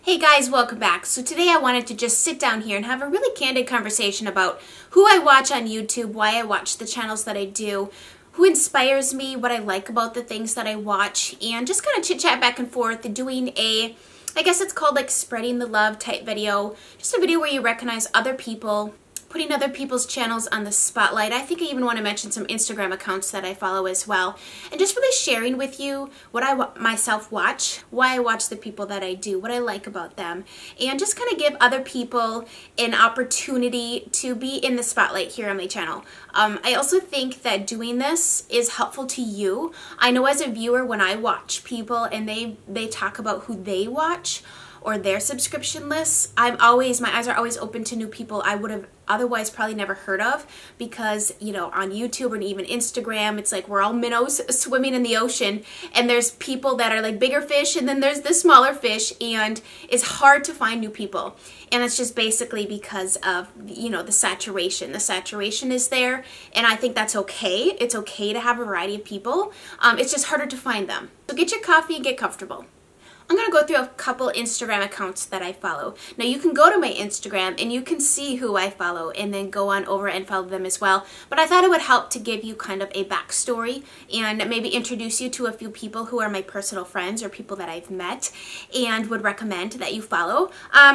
Hey guys, welcome back. So today I wanted to just sit down here and have a really candid conversation about who I watch on YouTube, why I watch the channels that I do, who inspires me, what I like about the things that I watch, and just kind of chit chat back and forth, doing a, I guess it's called like spreading the love type video, just a video where you recognize other people, putting other people's channels on the spotlight. I think I even want to mention some Instagram accounts that I follow as well. And just really sharing with you what I myself watch, why I watch the people that I do, what I like about them, and just kind of give other people an opportunity to be in the spotlight here on my channel. I also think that doing this is helpful to you. I know as a viewer, when I watch people and they talk about who they watch, or their subscription lists, my eyes are always open to new people I would have otherwise probably never heard of, because, you know, on YouTube and even Instagram, it's like we're all minnows swimming in the ocean, and there's people that are like bigger fish, and then there's the smaller fish, and it's hard to find new people. And it's just basically because of, you know, the saturation. The saturation is there, and I think that's okay. It's okay to have a variety of people. It's just harder to find them. So get your coffee and get comfortable. I'm going to go through a couple Instagram accounts that I follow. Now you can go to my Instagram and you can see who I follow and then go on over and follow them as well. But I thought it would help to give you kind of a backstory and maybe introduce you to a few people who are my personal friends or people that I've met and would recommend that you follow.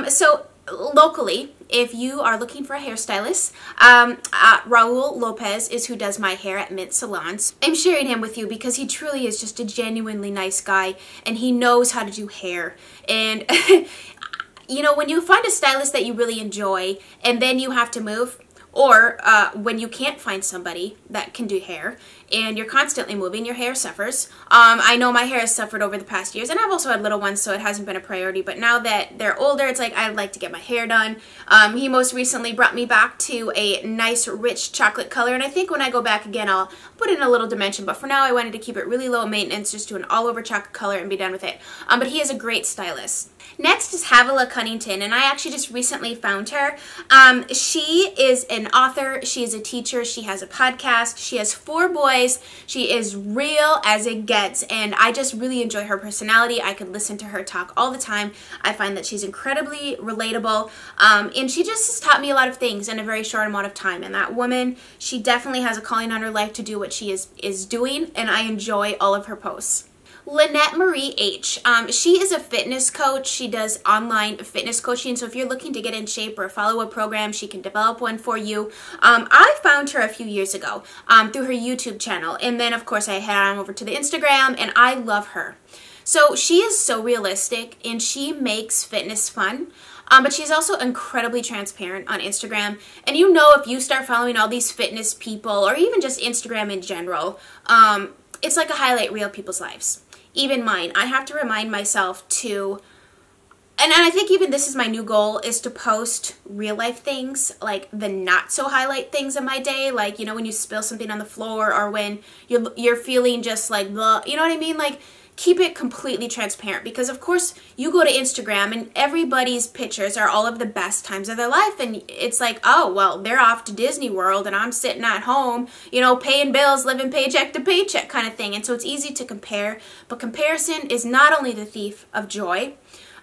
So locally, if you are looking for a hairstylist, Raul Lopez is who does my hair at Mint Salon. I'm sharing him with you because he truly is just a genuinely nice guy, and he knows how to do hair. And you know, when you find a stylist that you really enjoy and then you have to move, or when you can't find somebody that can do hair and you're constantly moving, your hair suffers. I know my hair has suffered over the past years, and I've also had little ones, so it hasn't been a priority, but now that they're older, it's like I'd like to get my hair done. He most recently brought me back to a nice rich chocolate color, and I think when I go back again I'll put in a little dimension, but for now I wanted to keep it really low maintenance, just do an all over chocolate color and be done with it. But he is a great stylist. Next is Havilah Cunnington, and I actually just recently found her. She is an author, she is a teacher, she has a podcast, she has 4 boys, she is real as it gets, and I just really enjoy her personality. I could listen to her talk all the time. I find that she's incredibly relatable, and she just has taught me a lot of things in a very short amount of time, and that woman, she definitely has a calling on her life to do what she is doing, and I enjoy all of her posts. Lynette Marie H. She is a fitness coach. She does online fitness coaching, so if you're looking to get in shape or follow a program, she can develop one for you. I found her a few years ago through her YouTube channel, and then of course I head on over to the Instagram, and I love her. So she is so realistic, and she makes fitness fun. But she's also incredibly transparent on Instagram. And you know, if you start following all these fitness people, or even just Instagram in general, it's like a highlight reel of people's lives. Even mine. I have to remind myself to, and I think even this is my new goal, is to post real life things, like the not so highlight things in my day, like, you know, when you spill something on the floor, or when you're feeling just like blah, you know what I mean? Like, keep it completely transparent, because of course you go to Instagram and everybody's pictures are all of the best times of their life, and it's like, oh well, they're off to Disney World and I'm sitting at home, you know, paying bills, living paycheck to paycheck kind of thing. And so it's easy to compare, but comparison is not only the thief of joy,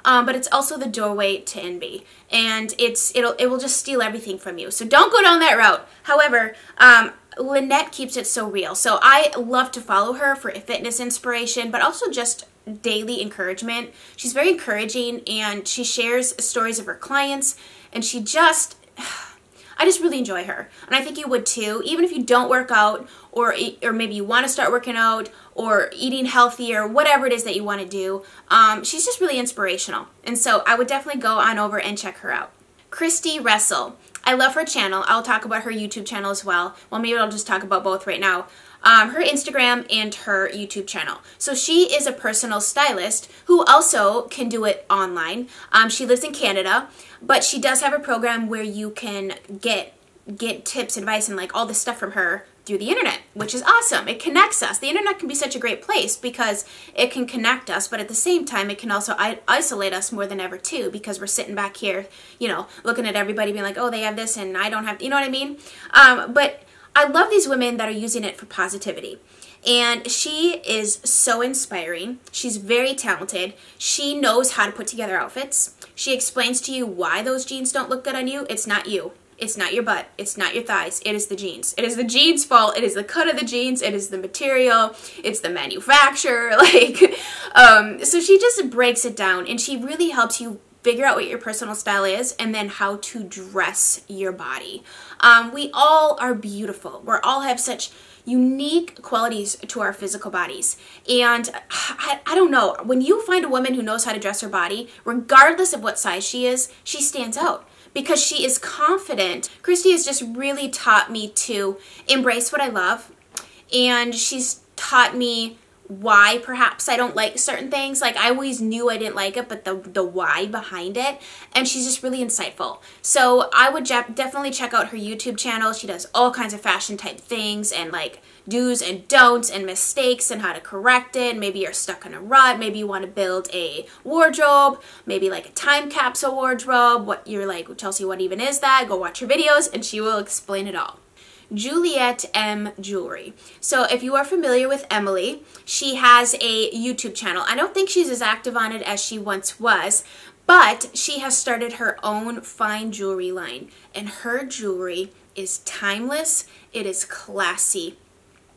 but it's also the doorway to envy, and it will just steal everything from you. So don't go down that route. However, Lynette keeps it so real. So I love to follow her for fitness inspiration, but also just daily encouragement. She's very encouraging, and she shares stories of her clients, and I just really enjoy her. And I think you would too, even if you don't work out, or maybe you want to start working out, or eating healthy, or whatever it is that you want to do. She's just really inspirational. And so I would definitely go on over and check her out. Christie Ressel. I love her channel. I'll talk about her YouTube channel as well. Well, maybe I'll just talk about both right now. Her Instagram and her YouTube channel. So she is a personal stylist who also can do it online. She lives in Canada, but she does have a program where you can get tips, advice, and like all this stuff from her through the internet, which is awesome. It connects us. The internet can be such a great place because it can connect us, but at the same time, it can also isolate us more than ever too, because we're sitting back here, you know, looking at everybody being like, oh, they have this and I don't have, you know what I mean? But I love these women that are using it for positivity. And she is so inspiring. She's very talented. She knows how to put together outfits. She explains to you why those jeans don't look good on you. It's not you. It's not your butt. It's not your thighs. It is the jeans. It is the jeans' fault. It is the cut of the jeans. It is the material. It's the manufacturer. So she just breaks it down, and she really helps you figure out what your personal style is and then how to dress your body. We all are beautiful. We all have such unique qualities to our physical bodies. And I don't know, when you find a woman who knows how to dress her body, regardless of what size she is, she stands out because she is confident. Kristy has just really taught me to embrace what I love, and she's taught me why perhaps I don't like certain things. Like, I always knew I didn't like it, but the why behind it, and she's just really insightful. So I would definitely check out her YouTube channel. She does all kinds of fashion type things and like do's and don'ts and mistakes and how to correct it. Maybe you're stuck in a rut. Maybe you want to build a wardrobe, maybe like a time capsule wardrobe. What you're like, Chelsea, what even is that? Go watch her videos and she will explain it all. Juliet M Jewelry. So if you are familiar with Emily, she has a YouTube channel. I don't think she's as active on it as she once was, but she has started her own fine jewelry line, and her jewelry is timeless. It is classy.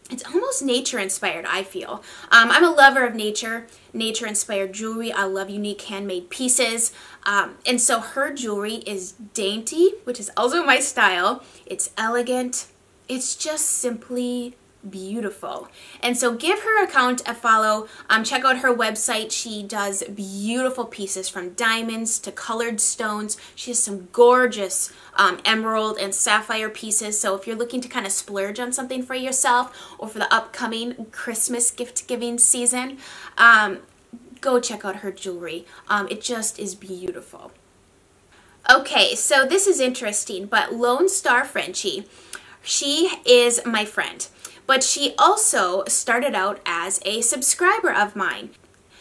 It's almost nature inspired, I feel. I'm a lover of nature inspired jewelry. I love unique handmade pieces. And so her jewelry is dainty, which is also my style. It's elegant. It's just simply beautiful. And so give her account a follow. Check out her website. She does beautiful pieces from diamonds to colored stones. She has some gorgeous emerald and sapphire pieces. So if you're looking to kind of splurge on something for yourself or for the upcoming Christmas gift giving season, go check out her jewelry. It just is beautiful. Okay, so this is interesting, but Lone Star Frenchie, she is my friend, but she also started out as a subscriber of mine.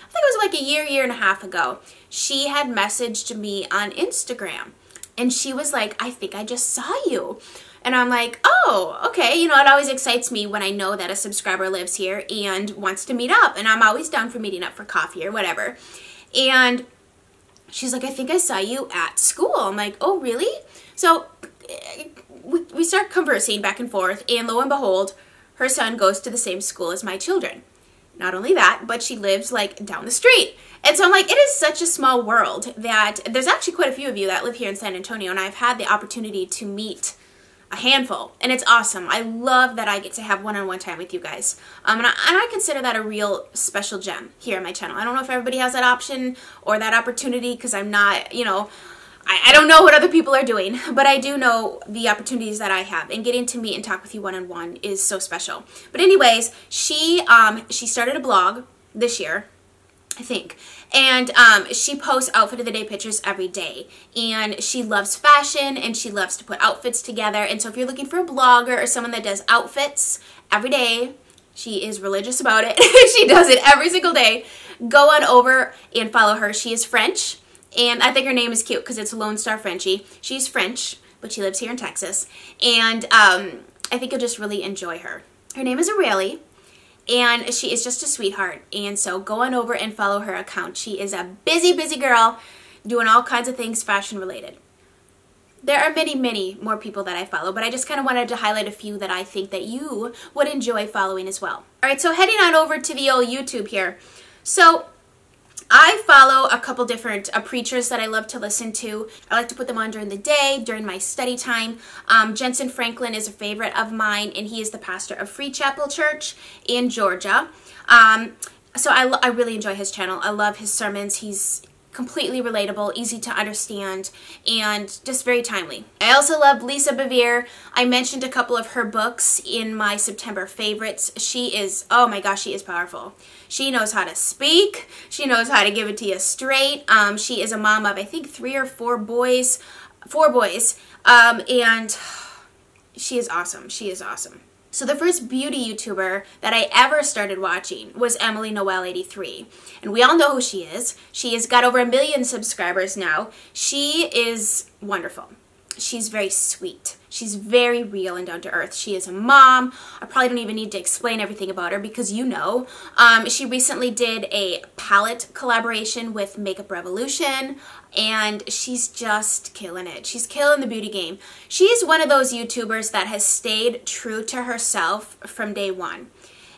I think it was like a year and a half ago. She had messaged me on Instagram, and she was like, I think I just saw you. And I'm like, oh, okay. You know, it always excites me when I know that a subscriber lives here and wants to meet up, and I'm always down for meeting up for coffee or whatever. And she's like, I think I saw you at school. I'm like, oh, really? So we start conversing back and forth, and lo and behold, her son goes to the same school as my children. Not only that, but she lives like down the street. And so I'm like, it is such a small world that there's actually quite a few of you that live here in San Antonio, and I've had the opportunity to meet a handful, and it's awesome. I love that I get to have one-on-one time with you guys. And I consider that a real special gem here on my channel. I don't know if everybody has that option or that opportunity, because I'm not, you know, I don't know what other people are doing, but I do know the opportunities that I have, and getting to meet and talk with you one-on-one is so special. But anyways, she started a blog this year, I think, and she posts outfit of the day pictures every day, and she loves fashion and she loves to put outfits together. And so if you're looking for a blogger or someone that does outfits every day, she is religious about it. She does it every single day. Go on over and follow her. She is French. And I think her name is cute because it's Lone Star Frenchie. She's French, but she lives here in Texas. And I think you'll just really enjoy her. Her name is Aurelie, and she is just a sweetheart. And so go on over and follow her account. She is a busy, busy girl doing all kinds of things fashion related. There are many, many more people that I follow, but I just kind of wanted to highlight a few that I think that you would enjoy following as well. All right, so heading on over to the old YouTube here. So I follow a couple different preachers that I love to listen to. I like to put them on during the day, during my study time. Jentezen Franklin is a favorite of mine, and he is the pastor of Free Chapel Church in Georgia. So I really enjoy his channel. I love his sermons. He's completely relatable, easy to understand, and just very timely. I also love Lisa Bevere. I mentioned a couple of her books in my September favorites. She is, oh my gosh, she is powerful. She knows how to speak. She knows how to give it to you straight. She is a mom of, I think, 3 or 4 boys. 4 boys. And she is awesome. She is awesome. So the first beauty YouTuber that I ever started watching was Emily Noel 83. And we all know who she is. She has got over 1 million subscribers now. She is wonderful. she's very sweet. She's very real and down to earth. She is a mom. I probably don't even need to explain everything about her because you know. She recently did a palette collaboration with Makeup Revolution, and she's just killing it. She's killing the beauty game. She's one of those YouTubers that has stayed true to herself from day one,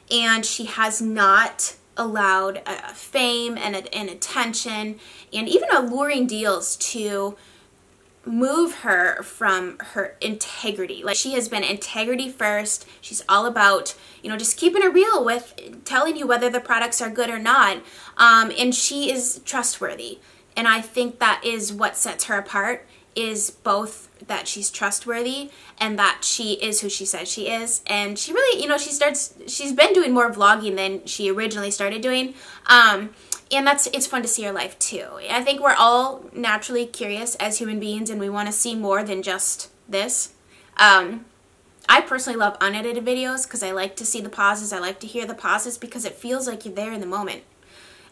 and she has not allowed fame and attention and even alluring deals to move her from her integrity. Like, she has been integrity first. She's all about, you know, just keeping it real with telling you whether the products are good or not. And she is trustworthy. And I think that is what sets her apart, is both that she's trustworthy and that she is who she says she is. And she really, you know, she's been doing more vlogging than she originally started doing. And it's fun to see her life too. I think we're all naturally curious as human beings, and we want to see more than just this. I personally love unedited videos because I like to see the pauses. I like to hear the pauses because it feels like you're there in the moment.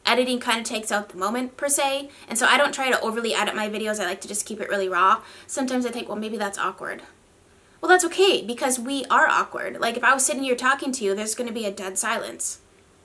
Editing kind of takes out the moment per se, and so I don't try to overly edit my videos. I like to just keep it really raw. Sometimes I think, well, maybe that's awkward. Well, that's okay, because we are awkward. Like, if I was sitting here talking to you, there's going to be a dead silence.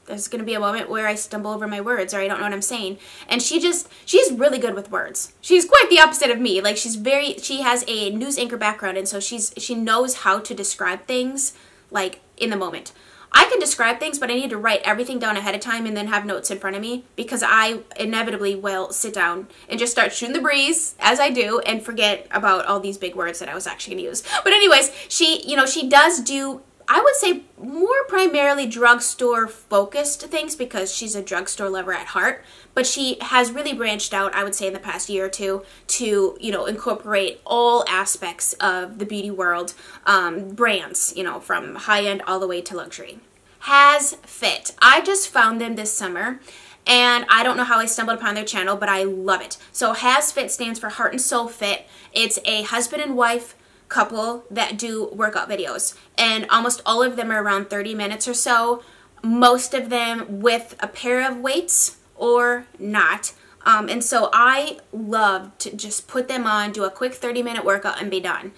There's going to be a moment where I stumble over my words or I don't know what I'm saying. And she's really good with words. She's quite the opposite of me. Like, she has a news anchor background, and so she knows how to describe things, like, in the moment. I can describe things, but I need to write everything down ahead of time and then have notes in front of me, because I inevitably will sit down and just start shooting the breeze, as I do, and forget about all these big words that I was actually going to use. But anyways, she does do, I would say, more primarily drugstore focused things, because she's a drugstore lover at heart, but she has really branched out, I would say, in the past year or two to, you know, incorporate all aspects of the beauty world, brands, you know, from high-end all the way to luxury. HASfit. I just found them this summer, and I don't know how I stumbled upon their channel, but I love it. So HASfit stands for Heart and Soul Fit. It's a husband and wife couple that do workout videos, and almost all of them are around 30 minutes or so, most of them with a pair of weights or not. And so I love to just put them on, do a quick 30-minute workout, and be done.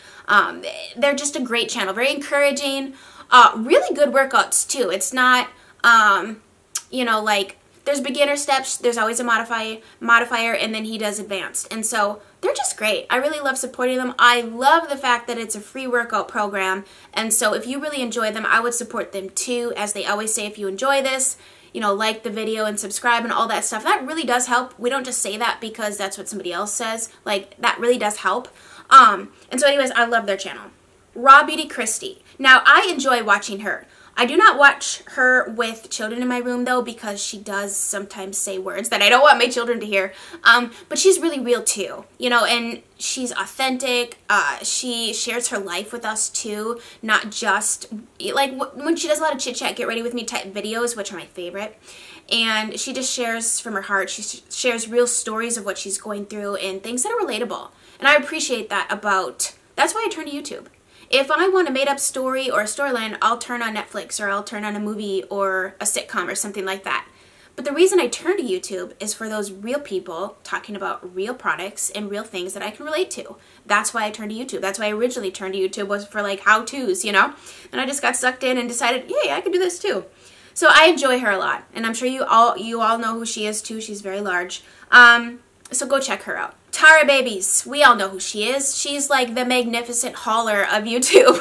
They're just a great channel, very encouraging, really good workouts too. It's not, you know, like, there's beginner steps, there's always a modifier, and then he does advanced. And so they're just great. I really love supporting them. I love the fact that it's a free workout program. And so if you really enjoy them, I would support them too. As they always say, if you enjoy this, you know, like the video and subscribe and all that stuff. That really does help. We don't just say that because that's what somebody else says. Like, that really does help. And so anyways, I love their channel. Raw Beauty Kristy. Now, I enjoy watching her. I do not watch her with children in my room, though, because she does sometimes say words that I don't want my children to hear. But she's really real, too, you know, and she's authentic. She shares her life with us, too, not just, like, when she does a lot of chit-chat, get ready with me type videos, which are my favorite. And she just shares from her heart. She shares real stories of what she's going through and things that are relatable. And I appreciate that that's why I turn to YouTube. If I want a made-up story or a storyline, I'll turn on Netflix, or I'll turn on a movie or a sitcom or something like that. But the reason I turn to YouTube is for those real people talking about real products and real things that I can relate to. That's why I turned to YouTube. That's why I originally turned to YouTube, was for, like, how-tos, you know? And I just got sucked in and decided, yay, I could do this too. So I enjoy her a lot, and I'm sure you all know who she is too. She's very large. So go check her out. Tara Babies, we all know who she is. She's like the magnificent hauler of YouTube.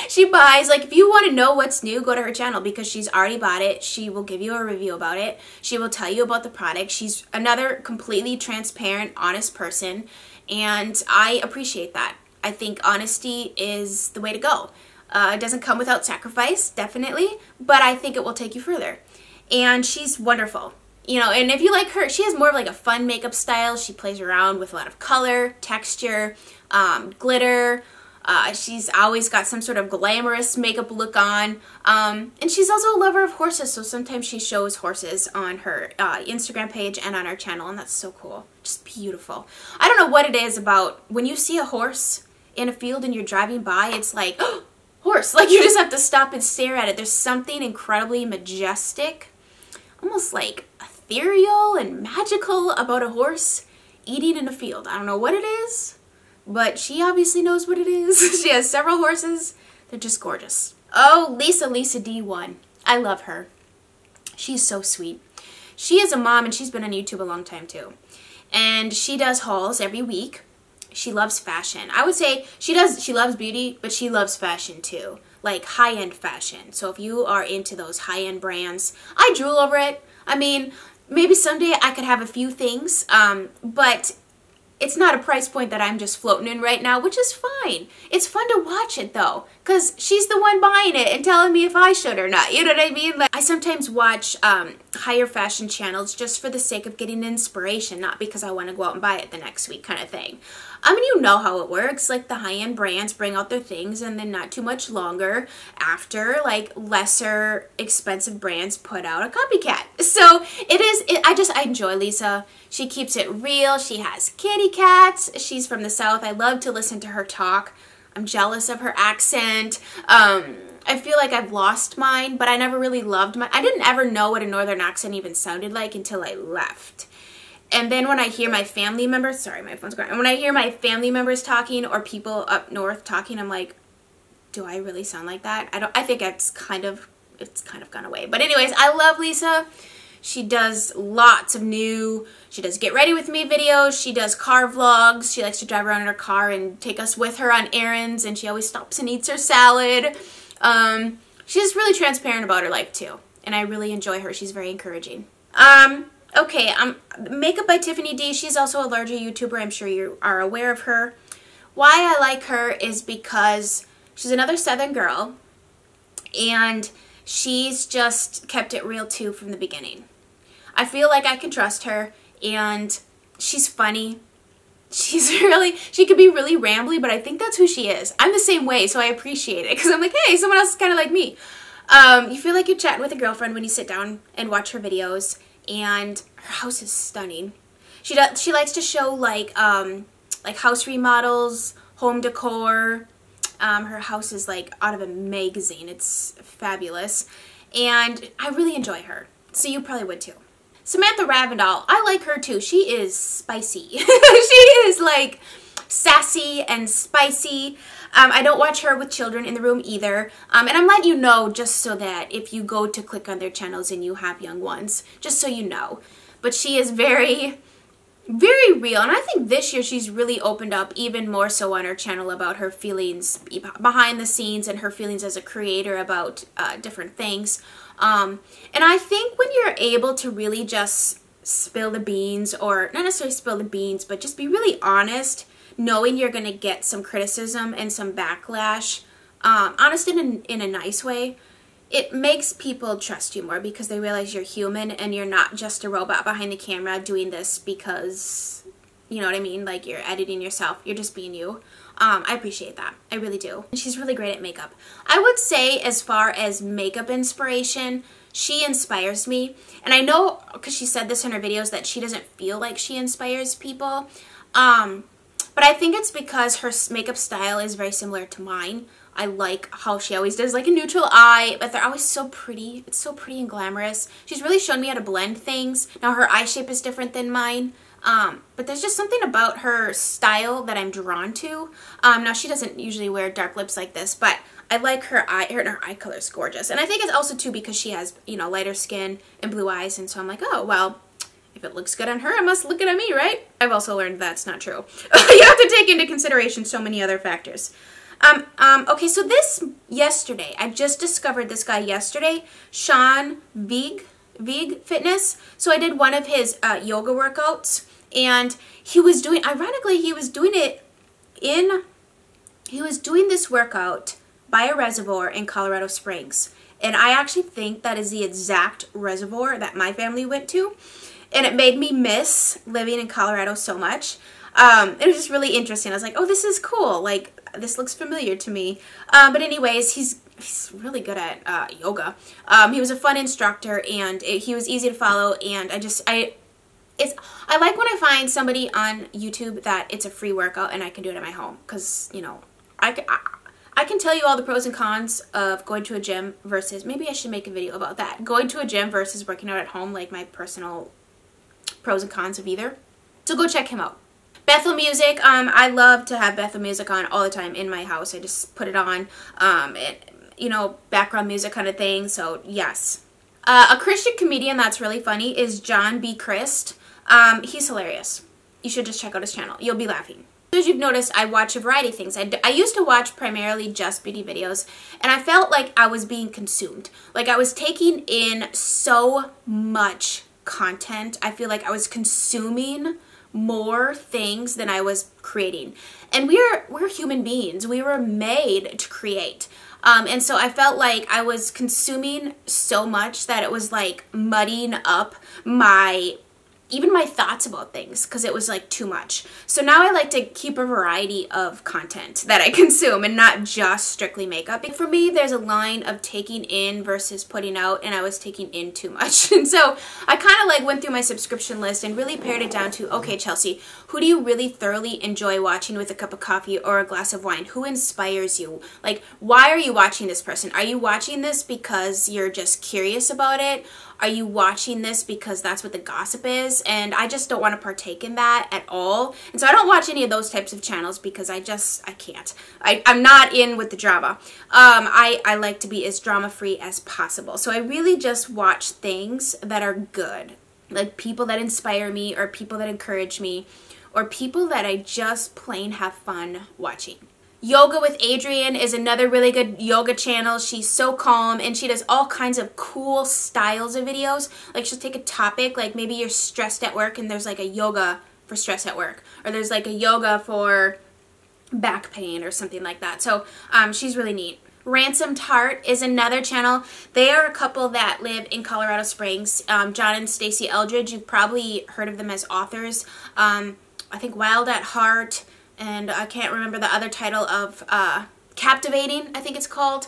She buys, like, if you want to know what's new, go to her channel, because she's already bought it. She will give you a review about it. She will tell you about the product. She's another completely transparent, honest person, and I appreciate that. I think honesty is the way to go. It doesn't come without sacrifice, definitely, but I think it will take you further. And she's wonderful. You know, and if you like her, she has more of like a fun makeup style. She plays around with a lot of color, texture, glitter. She's always got some sort of glamorous makeup look on. And she's also a lover of horses, so sometimes she shows horses on her Instagram page and on our channel, and that's so cool. Just beautiful. I don't know what it is about when you see a horse in a field and you're driving by, it's like, oh, horse. Like, you just have to stop and stare at it. There's something incredibly majestic, almost like ethereal and magical about a horse eating in a field. I don't know what it is, but she obviously knows what it is. She has several horses. They're just gorgeous. Oh, Lisa D1. I love her. She's so sweet. She is a mom and she's been on YouTube a long time too. And she does hauls every week. She loves fashion. I would say she loves beauty, but she loves fashion too. Like high-end fashion. So if you are into those high-end brands, I drool over it. I mean, maybe someday I could have a few things, but it's not a price point that I'm just floating in right now, which is fine. It's fun to watch it though, because she's the one buying it and telling me if I should or not. You know what I mean? Like, I sometimes watch higher fashion channels just for the sake of getting inspiration, not because I want to go out and buy it the next week kind of thing. I mean, you know how it works. Like, the high-end brands bring out their things and then not too much longer after, like, lesser expensive brands put out a copycat. So I enjoy Lisa. She keeps it real. She has kitty cats. She's from the South. I love to listen to her talk. I'm jealous of her accent. I feel like I've lost mine, but I never really loved mine. I didn't ever know what a Northern accent even sounded like until I left. And then when I hear my family members, sorry, my phone's going. And when I hear my family members talking or people up north talking, I'm like, do I really sound like that? I think it's kind of gone away. But anyways, I love Lisa. She does lots of she does get ready with me videos. She does car vlogs. She likes to drive around in her car and take us with her on errands. And she always stops and eats her salad. She's really transparent about her life too. And I really enjoy her. She's very encouraging. Okay, Makeup by Tiffany D. She's also a larger YouTuber. I'm sure you are aware of her. Why I like her is because she's another Southern girl, and she's just kept it real too from the beginning. I feel like I can trust her, and she's funny. She could be really rambly, but I think that's who she is. I'm the same way, so I appreciate it, because I'm like, hey, someone else is kind of like me. You feel like you're chatting with a girlfriend when you sit down and watch her videos. And her house is stunning. She likes to show like house remodels, home decor. Her house is like out of a magazine. It's fabulous. And I really enjoy her. So you probably would too. Samantha Ravndahl, I like her too. She is spicy. She is like sassy and spicy. I don't watch her with children in the room either. And I'm letting you know just so that if you go to click on their channels and you have young ones, just so you know. But she is very, very real. And I think this year she's really opened up even more so on her channel about her feelings behind the scenes and her feelings as a creator about different things. And I think when you're able to really just spill the beans, or not necessarily spill the beans, but just be really honest, knowing you're going to get some criticism and some backlash, honest in a nice way, it makes people trust you more because they realize you're human and you're not just a robot behind the camera doing this because, you know what I mean, like you're editing yourself. You're just being you. I appreciate that. I really do. And she's really great at makeup. I would say as far as makeup inspiration, she inspires me. And I know, because she said this in her videos, that she doesn't feel like she inspires people. But I think it's because her makeup style is very similar to mine. I like how she always does like a neutral eye, but they're always so pretty. It's so pretty and glamorous. She's really shown me how to blend things. Now her eye shape is different than mine. But there's just something about her style that I'm drawn to. Now she doesn't usually wear dark lips like this, but I like her eye. Her eye color is gorgeous. And I think it's also too because she has, you know, lighter skin and blue eyes. And so I'm like, oh, well, if it looks good on her, it must look good on me, right? I've also learned that's not true. You have to take into consideration so many other factors. Okay, so yesterday, I just discovered this guy yesterday, Sean Vigue Fitness. So I did one of his yoga workouts, and he was doing this workout by a reservoir in Colorado Springs. And I actually think that is the exact reservoir that my family went to. And it made me miss living in Colorado so much. It was just really interesting. I was like, oh, this is cool. Like, this looks familiar to me. But anyways, he's really good at yoga. He was a fun instructor, and he was easy to follow. And I like when I find somebody on YouTube that it's a free workout and I can do it at my home. Because, you know, I can tell you all the pros and cons of going to a gym versus, maybe I should make a video about that. Going to a gym versus working out at home, like my personal pros and cons of either. So go check him out. Bethel music, I love to have Bethel music on all the time in my house. I just put it on, you know, background music kind of thing, so yes. A Christian comedian that's really funny is John B. Crist. He's hilarious. You should just check out his channel. You'll be laughing. As you've noticed, I watch a variety of things. I used to watch primarily just beauty videos, and I felt like I was being consumed. Like I was taking in so much content. I feel like I was consuming more things than I was creating. And we're human beings. We were made to create. And so I felt like I was consuming so much that it was like muddying up even my thoughts about things, because it was like too much. So now I like to keep a variety of content that I consume and not just strictly makeup. For me, there's a line of taking in versus putting out, and I was taking in too much. And so I kind of like went through my subscription list and really pared it down to, okay, Chelsea, who do you really thoroughly enjoy watching with a cup of coffee or a glass of wine? Who inspires you? Like, why are you watching this person? Are you watching this because you're just curious about it? Are you watching this because that's what the gossip is? And I just don't want to partake in that at all. And so I don't watch any of those types of channels because I can't. I'm not in with the drama. I like to be as drama-free as possible. So I really just watch things that are good. Like people that inspire me, or people that encourage me, or people that I just plain have fun watching. Yoga with Adriene is another really good yoga channel. She's so calm, and she does all kinds of cool styles of videos. Like she'll take a topic, like maybe you're stressed at work and there's like a yoga for stress at work, or there's like a yoga for back pain or something like that. So she's really neat. Ransomed Heart is another channel. They are a couple that live in Colorado Springs. John and Stacy Eldredge, you've probably heard of them as authors. I think Wild at Heart, and I can't remember the other title of Captivating, I think it's called.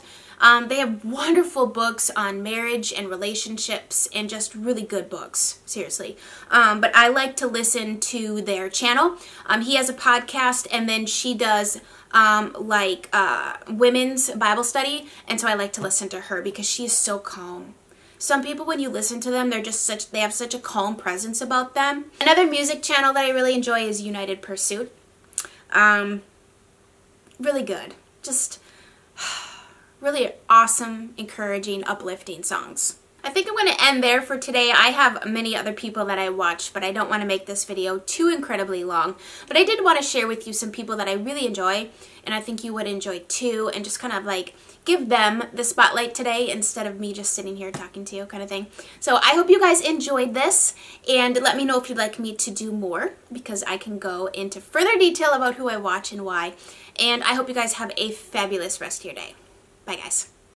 They have wonderful books on marriage and relationships, and just really good books, seriously. But I like to listen to their channel. He has a podcast, and then she does women's Bible study, and so I like to listen to her because she is so calm. Some people, when you listen to them, they have such a calm presence about them. Another music channel that I really enjoy is United Pursuit. Really good. Just really awesome, encouraging, uplifting songs. I think I'm going to end there for today. I have many other people that I watch, but I don't want to make this video too incredibly long. But I did want to share with you some people that I really enjoy, and I think you would enjoy too, and just kind of like give them the spotlight today instead of me just sitting here talking to you kind of thing. So I hope you guys enjoyed this, and let me know if you'd like me to do more, because I can go into further detail about who I watch and why. And I hope you guys have a fabulous rest of your day. Bye guys.